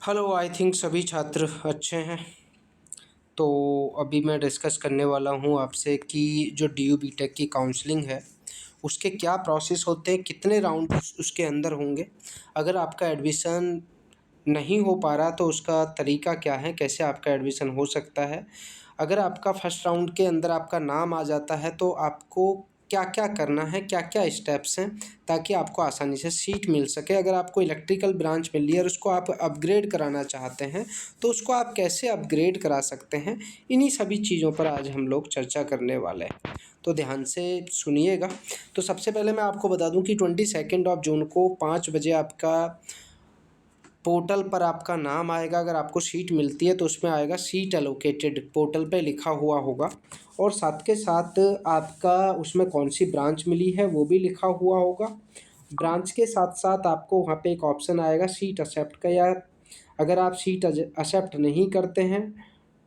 Hello, I think सभी छात्र अच्छे हैं। तो अभी मैं डिस्कस करने वाला हूँ आपसे कि जो डी यू बी टेक की काउंसलिंग है, उसके क्या प्रोसेस होते हैं, कितने राउंड उसके अंदर होंगे। अगर आपका एडमिशन नहीं हो पा रहा तो उसका तरीका क्या है, कैसे आपका एडमिशन हो सकता है। अगर आपका फर्स्ट राउंड के अंदर आपका नाम आ जाता है तो आपको क्या क्या करना है, क्या क्या स्टेप्स हैं, ताकि आपको आसानी से सीट मिल सके। अगर आपको इलेक्ट्रिकल ब्रांच मिल रही है और उसको आप अपग्रेड कराना चाहते हैं तो उसको आप कैसे अपग्रेड करा सकते हैं। इन्हीं सभी चीज़ों पर आज हम लोग चर्चा करने वाले हैं, तो ध्यान से सुनिएगा। तो सबसे पहले मैं आपको बता दूं कि 22 जून को 5 बजे आपका पोर्टल पर आपका नाम आएगा। अगर आपको सीट मिलती है तो उसमें आएगा सीट एलोकेटेड, पोर्टल पे लिखा हुआ होगा। और साथ के साथ आपका उसमें कौन सी ब्रांच मिली है वो भी लिखा हुआ होगा। ब्रांच के साथ साथ आपको वहाँ पे एक ऑप्शन आएगा सीट एक्सेप्ट का, या अगर आप सीट एक्सेप्ट नहीं करते हैं,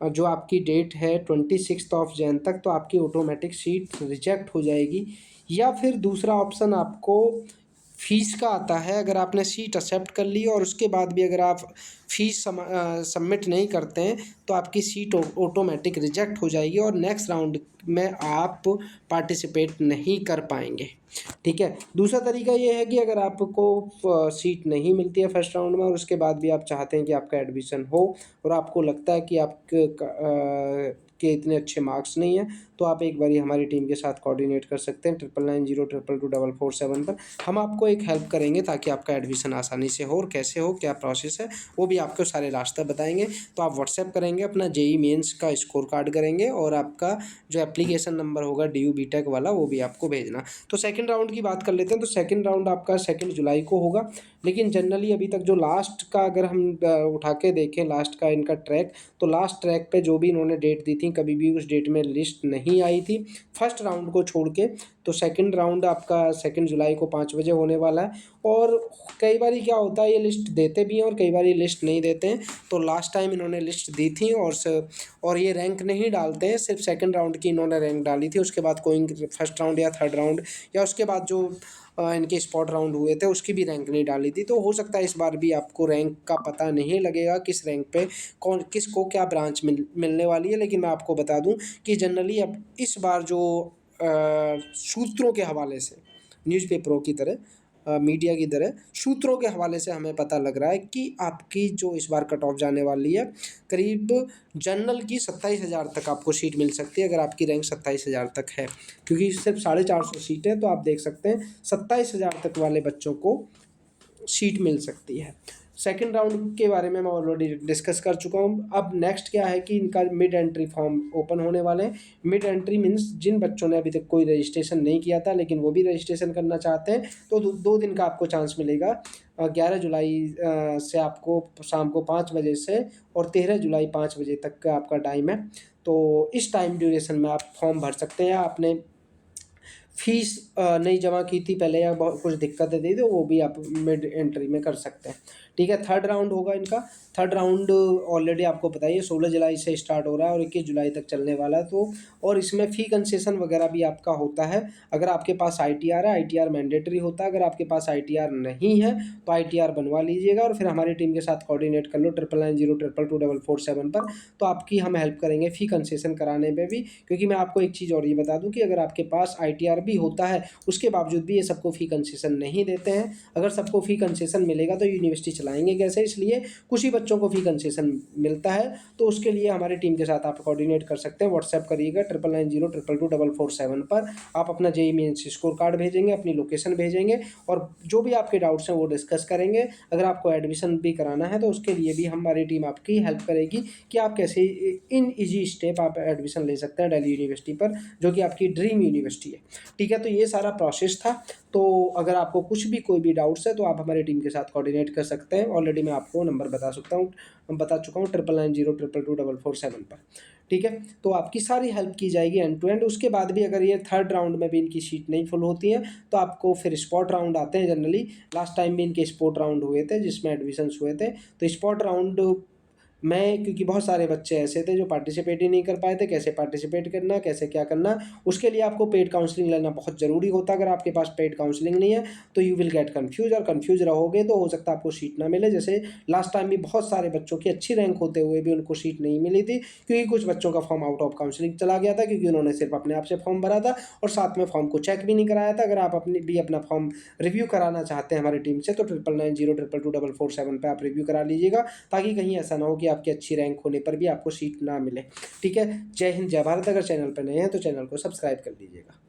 जो आपकी डेट है 26 जैन तक, तो आपकी ऑटोमेटिक सीट रिजेक्ट हो जाएगी। या फिर दूसरा ऑप्शन आपको फ़ीस का आता है। अगर आपने सीट एक्सेप्ट कर ली और उसके बाद भी अगर आप फ़ीस सबमिट नहीं करते हैं तो आपकी सीट ऑटोमेटिक रिजेक्ट हो जाएगी और नेक्स्ट राउंड में आप पार्टिसिपेट नहीं कर पाएंगे। ठीक है। दूसरा तरीका ये है कि अगर आपको सीट नहीं मिलती है फर्स्ट राउंड में और उसके बाद भी आप चाहते हैं कि आपका एडमिशन हो और आपको लगता है कि के इतने अच्छे मार्क्स नहीं हैं, तो आप एक बारी हमारी टीम के साथ कोऑर्डिनेट कर सकते हैं 9990222447 पर। हम आपको एक हेल्प करेंगे ताकि आपका एडमिशन आसानी से हो, और कैसे हो, क्या प्रोसेस है, वो भी आपको सारे रास्ते बताएंगे। तो आप व्हाट्सएप करेंगे, अपना जेई मेंस का स्कोर कार्ड करेंगे और आपका जो एप्लीकेशन नंबर होगा डी यू बी टेक वाला वो भी आपको भेजना। तो सेकंड राउंड की बात कर लेते हैं। तो सेकंड राउंड आपका 2 जुलाई को होगा, लेकिन जनरली अभी तक जो लास्ट का अगर हम उठा के देखें लास्ट का इनका ट्रैक, तो लास्ट ट्रैक पे जो भी इन्होंने डेट दी थी कभी भी उस डेट में लिस्ट नहीं आई थी फर्स्ट राउंड को छोड़ के। तो सेकंड राउंड आपका 2 जुलाई को 5 बजे होने वाला है। और कई बार क्या होता है, ये लिस्ट देते भी हैं और कई बार ये लिस्ट नहीं देते हैं। तो लास्ट टाइम इन्होंने लिस्ट दी थी और ये रैंक नहीं डालते हैं, सिर्फ सेकंड राउंड की इन्होंने रैंक डाली थी। उसके बाद कोई फर्स्ट राउंड या थर्ड राउंड या उसके बाद जो इनके स्पॉट राउंड हुए थे उसकी भी रैंक नहीं डाली थी। तो हो सकता है इस बार भी आपको रैंक का पता नहीं लगेगा किस रैंक पे कौन किसको क्या ब्रांच मिलने वाली है। लेकिन मैं आपको बता दूं कि जनरली अब इस बार जो सूत्रों के हवाले से, न्यूज़पेपरों की तरह, मीडिया की तरह सूत्रों के हवाले से हमें पता लग रहा है कि आपकी जो इस बार कट ऑफ जाने वाली है करीब जनरल की 27,000 तक आपको सीट मिल सकती है, अगर आपकी रैंक 27,000 तक है। क्योंकि सिर्फ 450 सीटें, तो आप देख सकते हैं 27,000 तक वाले बच्चों को सीट मिल सकती है। सेकंड राउंड के बारे में मैं ऑलरेडी डिस्कस कर चुका हूँ। अब नेक्स्ट क्या है कि इनका मिड एंट्री फॉर्म ओपन होने वाले हैं। मिड एंट्री मीन्स जिन बच्चों ने अभी तक कोई रजिस्ट्रेशन नहीं किया था लेकिन वो भी रजिस्ट्रेशन करना चाहते हैं, तो 2 दिन का आपको चांस मिलेगा। 11 जुलाई से आपको शाम को 5 बजे से और 13 जुलाई 5 बजे तक का आपका टाइम है। तो इस टाइम ड्यूरेशन में आप फॉर्म भर सकते हैं। आपने फीस नहीं जमा की थी पहले या बहुत कुछ दिक्कतें दी तो वो भी आप मिड एंट्री में कर सकते हैं। ठीक है। थर्ड राउंड होगा इनका। थर्ड राउंड ऑलरेडी आपको पता ही है 16 जुलाई से स्टार्ट हो रहा है और 21 जुलाई तक चलने वाला है। तो और इसमें फ़ी कंसेशन वगैरह भी आपका होता है। अगर आपके पास आईटीआर है, आईटीआर मैंडेटरी होता है। अगर आपके पास आईटीआर नहीं है तो आईटीआर बनवा लीजिएगा और फिर हमारी टीम के साथ कोऑर्डिनेट कर लो 9990222447 पर। तो आपकी हम हेल्प करेंगे फ़ी कंसेशन कराने में भी। क्योंकि मैं आपको एक चीज़ और ये बता दूं कि अगर आपके पास आईटीआर भी होता है उसके बावजूद भी ये सबको फ़ी कंसेशन नहीं देते हैं। अगर सबको फ़ी कंसेशन मिलेगा तो यूनिवर्सिटी चलाएंगे कैसे, इसलिए कुछ ही बच्चों को फ़ी कंसेशन मिलता है। तो उसके लिए हमारी टीम के साथ आप कोऑर्डिनेट कर सकते हैं। व्हाट्सएप करिएगा 9990222447 पर। आप अपना जेईई मेंस स्कोर कार्ड भेजेंगे, अपनी लोकेशन भेजेंगे और जो भी आपके डाउट्स हैं वो डिस्कस करेंगे। अगर आपको एडमिशन भी कराना है तो उसके लिए भी हमारी टीम आपकी हेल्प करेगी कि आप कैसे इन ईजी स्टेप आप एडमिशन ले सकते हैं दिल्ली यूनिवर्सिटी पर, जो कि आपकी ड्रीम यूनिवर्सिटी है। ठीक है। तो ये सारा प्रोसेस था। तो अगर आपको कुछ भी कोई भी डाउट्स है तो आप हमारी टीम के साथ कोऑर्डिनेट कर सकते हैं। ऑलरेडी मैं आपको नंबर बता चुका हूँ 9990222447 पर। ठीक है। तो आपकी सारी हेल्प की जाएगी एंड टू एंड। उसके बाद भी अगर ये थर्ड राउंड में भी इनकी सीट नहीं फुल होती है तो आपको फिर स्पॉट राउंड आते हैं जनरली। लास्ट टाइम भी इनके स्पॉट राउंड हुए थे जिसमें एडमिशन्स हुए थे। तो स्पॉट राउंड क्योंकि बहुत सारे बच्चे ऐसे थे जो पार्टिसिपेट ही नहीं कर पाए थे, कैसे पार्टिसिपेट करना, कैसे क्या करना, उसके लिए आपको पेड काउंसलिंग लेना बहुत ज़रूरी होता है। अगर आपके पास पेड काउंसलिंग नहीं है तो यू विल गेट कन्फ्यूज, और कन्फ्यूज रहोगे तो हो सकता है आपको सीट ना मिले। जैसे लास्ट टाइम भी बहुत सारे बच्चों की अच्छी रैंक होते हुए भी उनको सीट नहीं मिली थी, क्योंकि कुछ बच्चों का फॉर्म आउट ऑफ काउंसलिंग चला गया था, क्योंकि उन्होंने सिर्फ अपने आप से फॉर्म भरा था और साथ में फॉर्म को चेक भी नहीं कराया था। अगर आप अपना फॉर्म रिव्यू कराना चाहते हैं हमारी टीम से तो 9990222447 पे आप रिव्यू करा लीजिएगा, ताकि कहीं ऐसा ना हो कि आपकी अच्छी रैंक होने पर भी आपको सीट ना मिले। ठीक है, जय हिंद, जय भारत। अगर चैनल पर नए हैं तो चैनल को सब्सक्राइब कर लीजिएगा।